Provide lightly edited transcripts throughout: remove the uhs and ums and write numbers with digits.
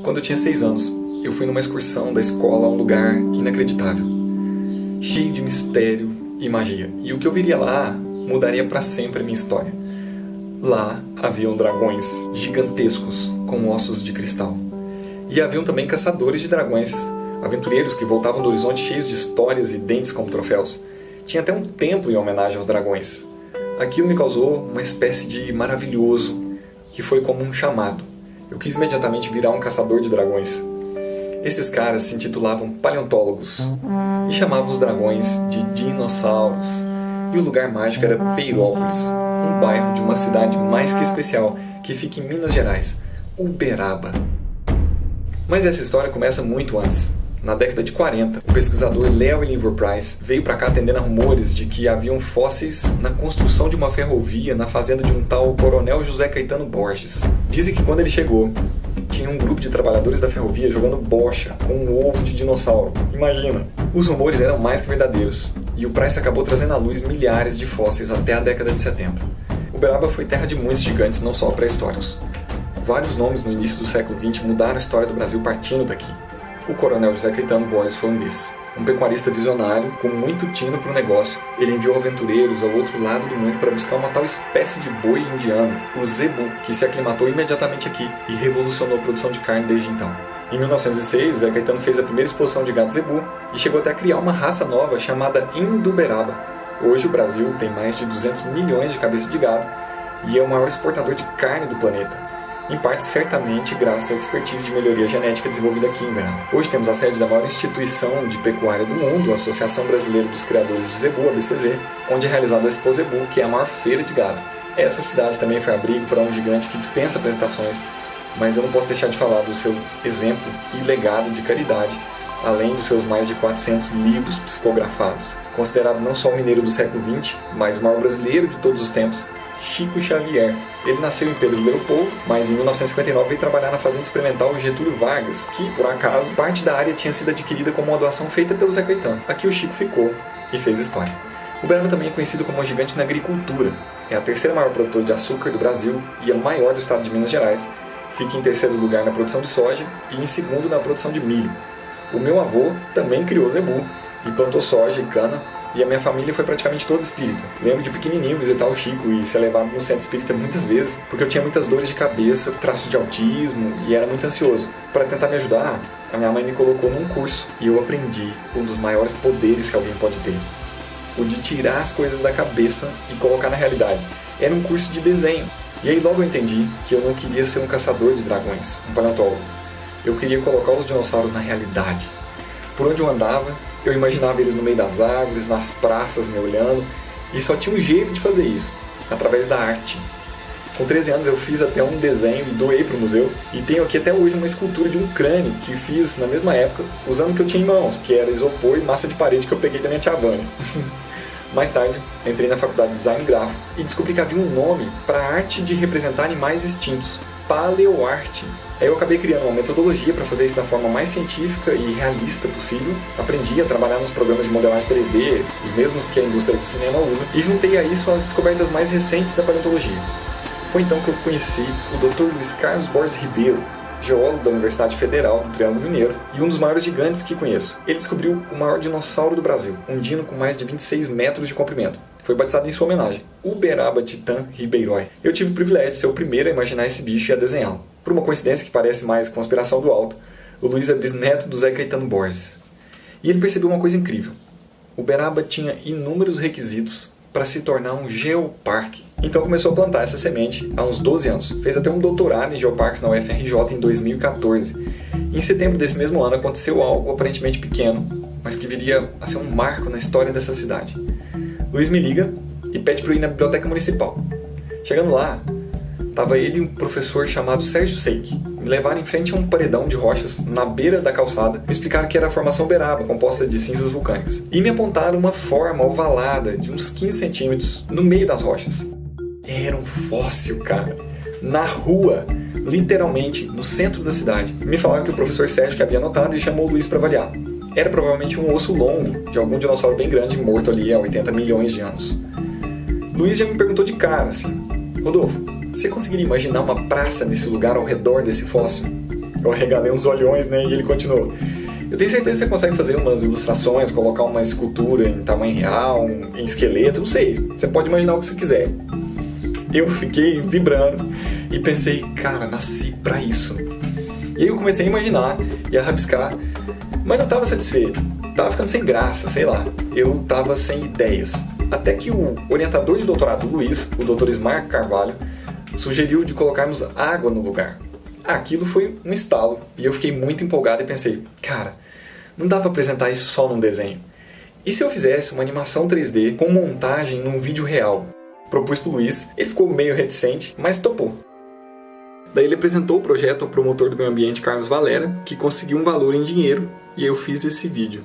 Quando eu tinha 6 anos, eu fui numa excursão da escola a um lugar inacreditável, cheio de mistério e magia. E o que eu viria lá mudaria para sempre a minha história. Lá haviam dragões gigantescos com ossos de cristal. E haviam também caçadores de dragões, aventureiros que voltavam do horizonte cheios de histórias e dentes como troféus. Tinha até um templo em homenagem aos dragões. Aquilo me causou uma espécie de maravilhoso, que foi como um chamado. Eu quis imediatamente virar um caçador de dragões. Esses caras se intitulavam paleontólogos e chamavam os dragões de dinossauros. E o lugar mágico era Peirópolis, um bairro de uma cidade mais que especial que fica em Minas Gerais, Uberaba. Mas essa história começa muito antes. Na década de 40, o pesquisador Leo Oliver Price veio para cá atendendo a rumores de que haviam fósseis na construção de uma ferrovia na fazenda de um tal Coronel José Caetano Borges. Dizem que quando ele chegou, tinha um grupo de trabalhadores da ferrovia jogando bocha com um ovo de dinossauro. Imagina! Os rumores eram mais que verdadeiros, e o Price acabou trazendo à luz milhares de fósseis até a década de 70. Uberaba foi terra de muitos gigantes, não só pré-históricos. Vários nomes no início do século XX mudaram a história do Brasil partindo daqui. O Coronel José Caetano Borges foi um desses. Um pecuarista visionário, com muito tino para o negócio, ele enviou aventureiros ao outro lado do mundo para buscar uma tal espécie de boi indiano, o zebu, que se aclimatou imediatamente aqui e revolucionou a produção de carne desde então. Em 1906, José Caetano fez a primeira exposição de gado zebu e chegou até a criar uma raça nova chamada Induberaba. Hoje o Brasil tem mais de 200 milhões de cabeças de gado e é o maior exportador de carne do planeta. Em parte, certamente, graças à expertise de melhoria genética desenvolvida aqui em Uberaba. Hoje temos a sede da maior instituição de pecuária do mundo, a Associação Brasileira dos Criadores de Zebu, ABCZ, onde é realizada a Expo Zebu, que é a maior feira de gado. Essa cidade também foi abrigo para um gigante que dispensa apresentações, mas eu não posso deixar de falar do seu exemplo e legado de caridade, além dos seus mais de 400 livros psicografados. Considerado não só o mineiro do século XX, mas o maior brasileiro de todos os tempos, Chico Xavier. Ele nasceu em Pedro Leopoldo, mas em 1959 veio trabalhar na Fazenda Experimental Getúlio Vargas, que, por acaso, parte da área tinha sido adquirida como uma doação feita pelo Zé Caetano. Aqui o Chico ficou e fez história. Uberaba também é conhecido como um gigante na agricultura. É a terceira maior produtora de açúcar do Brasil e é o maior do estado de Minas Gerais. Fica em terceiro lugar na produção de soja e em segundo na produção de milho. O meu avô também criou zebu e plantou soja e cana. E a minha família foi praticamente toda espírita. Lembro de pequenininho visitar o Chico e ser levado no centro espírita muitas vezes, porque eu tinha muitas dores de cabeça, traços de autismo e era muito ansioso. Para tentar me ajudar, a minha mãe me colocou num curso e eu aprendi um dos maiores poderes que alguém pode ter. O de tirar as coisas da cabeça e colocar na realidade. Era um curso de desenho. E aí logo eu entendi que eu não queria ser um caçador de dragões, um paleontólogo. Eu queria colocar os dinossauros na realidade. Por onde eu andava, eu imaginava eles no meio das árvores, nas praças, me olhando, e só tinha um jeito de fazer isso, através da arte. Com 13 anos eu fiz até um desenho e doei para o museu, e tenho aqui até hoje uma escultura de um crânio que fiz na mesma época, usando o que eu tinha em mãos, que era isopor e massa de parede que eu peguei da minha tia Vânia. Mais tarde, entrei na faculdade de design gráfico e descobri que havia um nome para a arte de representar animais extintos, paleoarte. Aí eu acabei criando uma metodologia para fazer isso da forma mais científica e realista possível. Aprendi a trabalhar nos programas de modelagem 3D, os mesmos que a indústria do cinema usa, e juntei a isso as descobertas mais recentes da paleontologia. Foi então que eu conheci o Dr. Luiz Carlos Borges Ribeiro, geólogo da Universidade Federal do Triângulo Mineiro e um dos maiores gigantes que conheço. Ele descobriu o maior dinossauro do Brasil, um dino com mais de 26 metros de comprimento. Foi batizado em sua homenagem, Uberaba Titã Ribeirói. Eu tive o privilégio de ser o primeiro a imaginar esse bicho e a desenhá-lo. Por uma coincidência que parece mais conspiração do alto, o Luiz é bisneto do Zé Caetano Borges. E ele percebeu uma coisa incrível. Uberaba tinha inúmeros requisitos para se tornar um geoparque. Então começou a plantar essa semente há uns 12 anos. Fez até um doutorado em geoparques na UFRJ em 2014. E em setembro desse mesmo ano aconteceu algo aparentemente pequeno, mas que viria a ser um marco na história dessa cidade. Luiz me liga e pede para eu ir na biblioteca municipal. Chegando lá, estava ele e um professor chamado Sérgio Seik. Me levaram em frente a um paredão de rochas na beira da calçada, me explicaram que era a formação Uberaba, composta de cinzas vulcânicas. E me apontaram uma forma ovalada de uns 15 centímetros no meio das rochas. Era um fóssil, cara. Na rua, literalmente, no centro da cidade. Me falaram que o professor Sérgio que havia anotado e chamou o Luiz para avaliar. Era provavelmente um osso longo de algum dinossauro bem grande morto ali há 80 milhões de anos. Luiz já me perguntou de cara, assim: Rodolfo, você conseguiria imaginar uma praça nesse lugar ao redor desse fóssil? Eu arregalei uns olhões, né? E ele continuou: eu tenho certeza que você consegue fazer umas ilustrações, colocar uma escultura em tamanho real, em esqueleto, não sei. Você pode imaginar o que você quiser. Eu fiquei vibrando e pensei, cara, nasci pra isso. E aí eu comecei a imaginar e a rabiscar, mas não estava satisfeito. Tava ficando sem graça, sei lá. Eu tava sem ideias. Até que o orientador de doutorado do Luiz, o Dr. Ismar Carvalho, sugeriu de colocarmos água no lugar. Aquilo foi um estalo e eu fiquei muito empolgado e pensei, cara, não dá para apresentar isso só num desenho. E se eu fizesse uma animação 3D com montagem num vídeo real? Propus pro Luiz, ele ficou meio reticente, mas topou. Daí ele apresentou o projeto ao promotor do meio ambiente Carlos Valera, que conseguiu um valor em dinheiro, e eu fiz esse vídeo.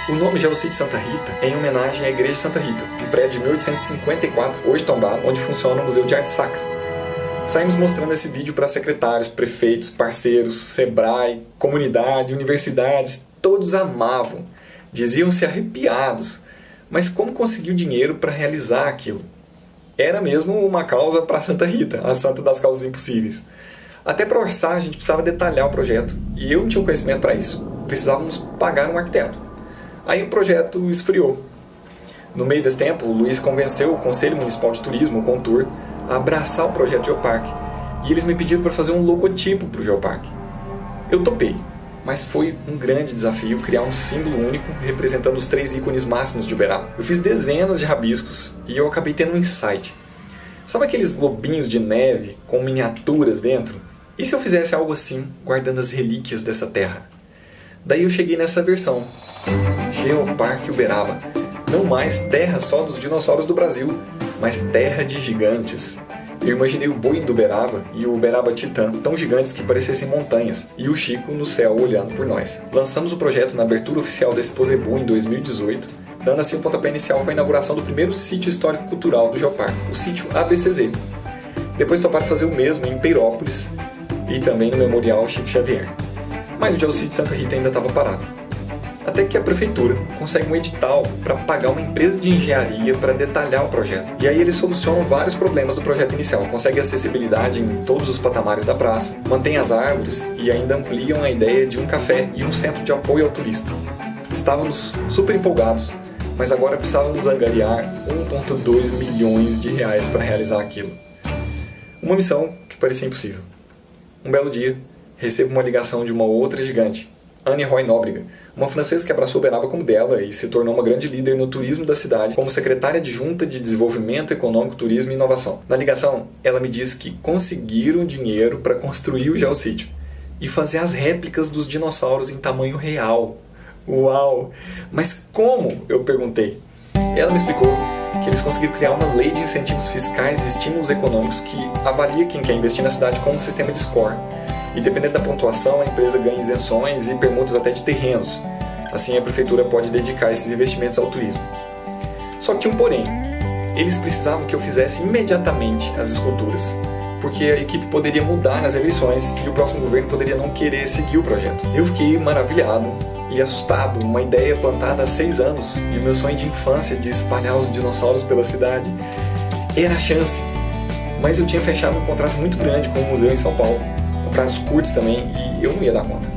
O nome Geossítio Santa Rita é em homenagem à Igreja de Santa Rita, um prédio de 1854, hoje tombado, onde funciona o Museu de Arte Sacra. Saímos mostrando esse vídeo para secretários, prefeitos, parceiros, Sebrae, comunidade, universidades, todos amavam, diziam-se arrepiados, mas como conseguiu dinheiro para realizar aquilo? Era mesmo uma causa para Santa Rita, a santa das causas impossíveis. Até para orçar a gente precisava detalhar o projeto, e eu não tinha conhecimento para isso, precisávamos pagar um arquiteto. Aí o projeto esfriou. No meio desse tempo, o Luiz convenceu o Conselho Municipal de Turismo, o Contur, a abraçar o projeto Geoparque. E eles me pediram para fazer um logotipo para o Geoparque. Eu topei, mas foi um grande desafio criar um símbolo único representando os 3 ícones máximos de Uberaba. Eu fiz dezenas de rabiscos e eu acabei tendo um insight. Sabe aqueles globinhos de neve com miniaturas dentro? E se eu fizesse algo assim, guardando as relíquias dessa terra? Daí eu cheguei nessa versão. Geoparque Uberaba. Não mais terra só dos dinossauros do Brasil, mas terra de gigantes. Eu imaginei o Boeing do Uberaba e o Uberaba Titã, tão gigantes que parecessem montanhas, e o Chico no céu olhando por nós. Lançamos o projeto na abertura oficial da Exposebu em 2018, dando assim o pontapé inicial com a inauguração do primeiro sítio histórico-cultural do Geoparque, o sítio ABCZ. Depois toparam fazer o mesmo em Peirópolis e também no Memorial Chico Xavier. Mas o Geossítio Santa Rita ainda estava parado. Até que a prefeitura consegue um edital para pagar uma empresa de engenharia para detalhar o projeto. E aí eles solucionam vários problemas do projeto inicial. Conseguem acessibilidade em todos os patamares da praça, mantêm as árvores e ainda ampliam a ideia de um café e um centro de apoio ao turista. Estávamos super empolgados, mas agora precisávamos angariar 1,2 milhões de reais para realizar aquilo. Uma missão que parecia impossível. Um belo dia, recebo uma ligação de uma outra gigante, Anne Roy Nóbrega, uma francesa que abraçou Uberaba como dela e se tornou uma grande líder no turismo da cidade como secretária adjunta de Desenvolvimento Econômico, Turismo e Inovação. Na ligação, ela me disse que conseguiram dinheiro para construir o geossítio e fazer as réplicas dos dinossauros em tamanho real. Uau! Mas como? Eu perguntei. Ela me explicou que eles conseguiram criar uma lei de incentivos fiscais e estímulos econômicos que avalia quem quer investir na cidade com um sistema de score. E dependendo da pontuação, a empresa ganha isenções e permutas até de terrenos. Assim, a prefeitura pode dedicar esses investimentos ao turismo. Só que tinha um porém. Eles precisavam que eu fizesse imediatamente as esculturas, porque a equipe poderia mudar nas eleições e o próximo governo poderia não querer seguir o projeto. Eu fiquei maravilhado e assustado, uma ideia plantada há 6 anos e o meu sonho de infância de espalhar os dinossauros pela cidade era a chance. Mas eu tinha fechado um contrato muito grande com o museu em São Paulo, com prazos curtos também, e eu não ia dar conta.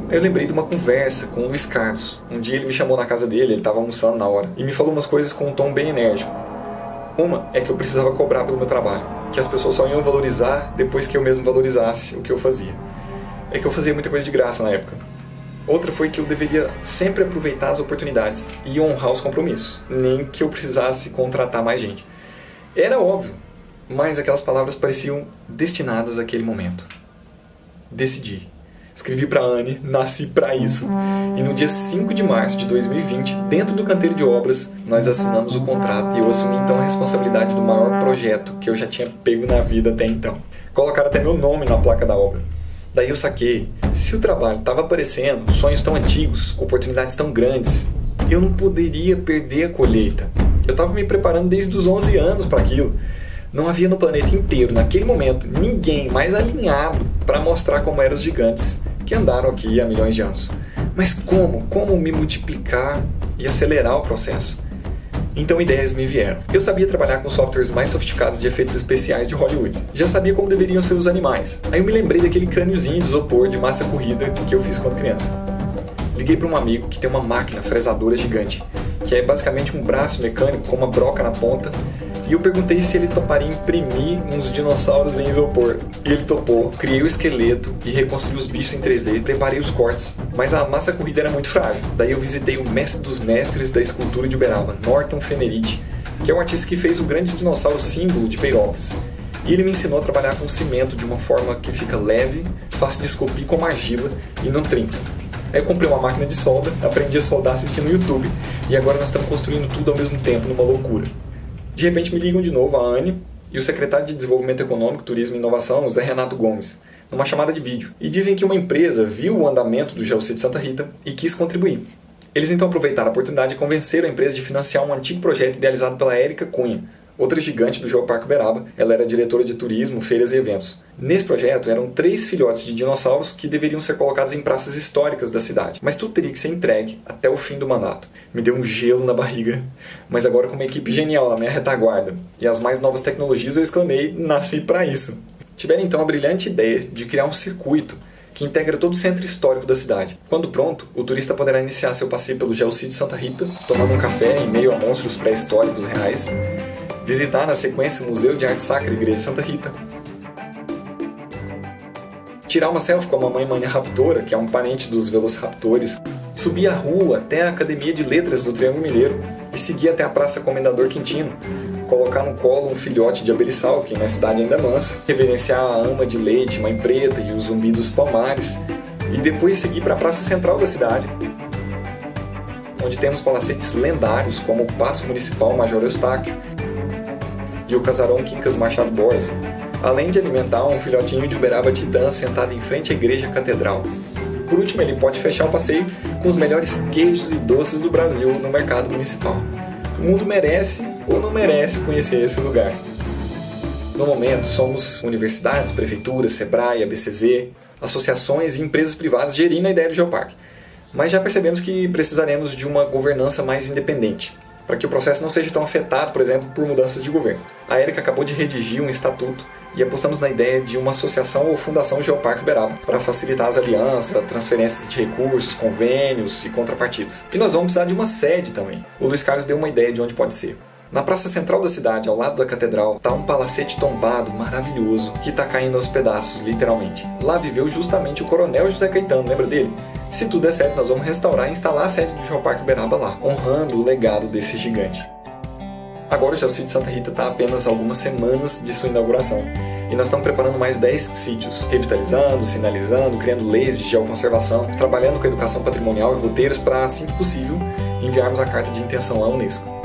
Aí eu lembrei de uma conversa com o Luiz Carlos. Um dia ele me chamou na casa dele, ele estava almoçando na hora, e me falou umas coisas com um tom bem enérgico. Uma é que eu precisava cobrar pelo meu trabalho, que as pessoas só iam valorizar depois que eu mesmo valorizasse o que eu fazia. É que eu fazia muita coisa de graça na época. Outra foi que eu deveria sempre aproveitar as oportunidades e honrar os compromissos, nem que eu precisasse contratar mais gente. Era óbvio, mas aquelas palavras pareciam destinadas àquele momento. Decidi. Escrevi para a Anne, nasci para isso. E no dia 5 de março de 2020, dentro do canteiro de obras, nós assinamos o contrato e eu assumi então a responsabilidade do maior projeto que eu já tinha pego na vida até então. Colocaram até meu nome na placa da obra. Daí eu saquei, se o trabalho estava aparecendo, sonhos tão antigos, oportunidades tão grandes, eu não poderia perder a colheita. Eu estava me preparando desde os 11 anos para aquilo. Não havia no planeta inteiro, naquele momento, ninguém mais alinhado para mostrar como eram os gigantes que andaram aqui há milhões de anos. Mas como? Como me multiplicar e acelerar o processo? Então ideias me vieram. Eu sabia trabalhar com softwares mais sofisticados de efeitos especiais de Hollywood. Já sabia como deveriam ser os animais. Aí eu me lembrei daquele crâniozinho de isopor de massa corrida que eu fiz quando criança. Liguei para um amigo que tem uma máquina fresadora gigante, que é basicamente um braço mecânico com uma broca na ponta, e eu perguntei se ele toparia imprimir uns dinossauros em isopor. E ele topou. Criei o esqueleto e reconstruí os bichos em 3D, preparei os cortes, mas a massa corrida era muito frágil. Daí eu visitei o mestre dos mestres da escultura de Uberaba, Norton Fenerich, que é o artista que fez o grande dinossauro símbolo de Peirópolis. E ele me ensinou a trabalhar com cimento de uma forma que fica leve, fácil de esculpir como argila e não trinca. Aí eu comprei uma máquina de solda, aprendi a soldar assistindo no YouTube, e agora nós estamos construindo tudo ao mesmo tempo, numa loucura. De repente me ligam de novo a Anne e o secretário de Desenvolvimento Econômico, Turismo e Inovação, o Zé Renato Gomes, numa chamada de vídeo. E dizem que uma empresa viu o andamento do GeoCity Santa Rita e quis contribuir. Eles então aproveitaram a oportunidade e convenceram a empresa de financiar um antigo projeto idealizado pela Érica Cunha, outra gigante do Geoparque Uberaba. Ela era diretora de turismo, feiras e eventos. Nesse projeto eram 3 filhotes de dinossauros que deveriam ser colocados em praças históricas da cidade, mas tudo teria que ser entregue até o fim do mandato. Me deu um gelo na barriga, mas agora com uma equipe genial na minha retaguarda e as mais novas tecnologias, eu exclamei, nasci para isso. Tiveram então a brilhante ideia de criar um circuito que integra todo o centro histórico da cidade. Quando pronto, o turista poderá iniciar seu passeio pelo GeoCity Santa Rita, tomando um café em meio a monstros pré-históricos reais, visitar na sequência o Museu de Arte Sacra e Igreja de Santa Rita, tirar uma selfie com a mamãe Mania Raptora, que é um parente dos velociraptores, subir a rua até a Academia de Letras do Triângulo Mineiro e seguir até a Praça Comendador Quintino, colocar no colo um filhote de abeliçal, que na cidade ainda é manso, reverenciar a ama de leite, mãe preta e o zumbi dos palmares, e depois seguir para a Praça Central da cidade, onde temos palacetes lendários como o Paço Municipal Major Eustáquio e o Casarão Quincas Machado Borges, além de alimentar um filhotinho de Uberaba Titã sentado em frente à Igreja Catedral. Por último, ele pode fechar o passeio com os melhores queijos e doces do Brasil no mercado municipal. O mundo merece ou não merece conhecer esse lugar. No momento, somos universidades, prefeituras, Sebrae, ABCZ, associações e empresas privadas gerindo a ideia do Geoparque. Mas já percebemos que precisaremos de uma governança mais independente, para que o processo não seja tão afetado, por exemplo, por mudanças de governo. A Érica acabou de redigir um estatuto e apostamos na ideia de uma associação ou fundação Geoparque Uberaba para facilitar as alianças, transferências de recursos, convênios e contrapartidas. E nós vamos precisar de uma sede também. O Luiz Carlos deu uma ideia de onde pode ser. Na praça central da cidade, ao lado da catedral, está um palacete tombado maravilhoso que está caindo aos pedaços, literalmente. Lá viveu justamente o Coronel José Caetano, lembra dele? Se tudo der certo, nós vamos restaurar e instalar a sede do Geoparque Uberaba lá, honrando o legado desse gigante. Agora o GeoCity Santa Rita está a apenas algumas semanas de sua inauguração, e nós estamos preparando mais 10 sítios, revitalizando, sinalizando, criando leis de geoconservação, trabalhando com educação patrimonial e roteiros para, assim que possível, enviarmos a carta de intenção à Unesco.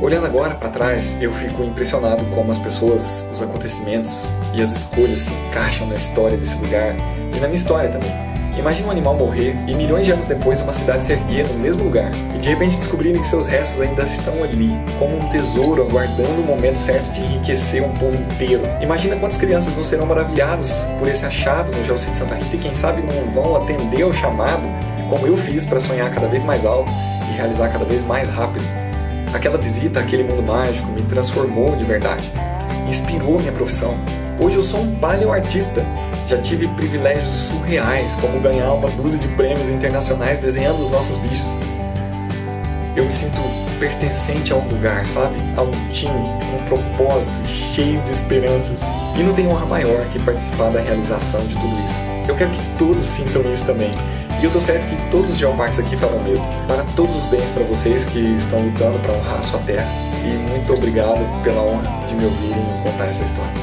Olhando agora para trás, eu fico impressionado como as pessoas, os acontecimentos e as escolhas se encaixam na história desse lugar e na minha história também. Imagina um animal morrer e milhões de anos depois uma cidade se erguer no mesmo lugar e de repente descobrirem que seus restos ainda estão ali, como um tesouro aguardando o momento certo de enriquecer um povo inteiro. Imagina quantas crianças não serão maravilhadas por esse achado no GeoCity Santa Rita e quem sabe não vão atender ao chamado, como eu fiz para sonhar cada vez mais alto e realizar cada vez mais rápido. Aquela visita àquele mundo mágico me transformou de verdade, inspirou minha profissão. Hoje eu sou um paleoartista. Já tive privilégios surreais, como ganhar uma dúzia de prêmios internacionais desenhando os nossos bichos. Eu me sinto pertencente a um lugar, sabe? A um time, um propósito cheio de esperanças. E não tem honra maior que participar da realização de tudo isso. Eu quero que todos sintam isso também. E eu tô certo que todos os geoparques aqui falam mesmo. Para todos os bens para vocês que estão lutando para honrar a sua terra. e muito obrigado pela honra de me ouvirem contar essa história.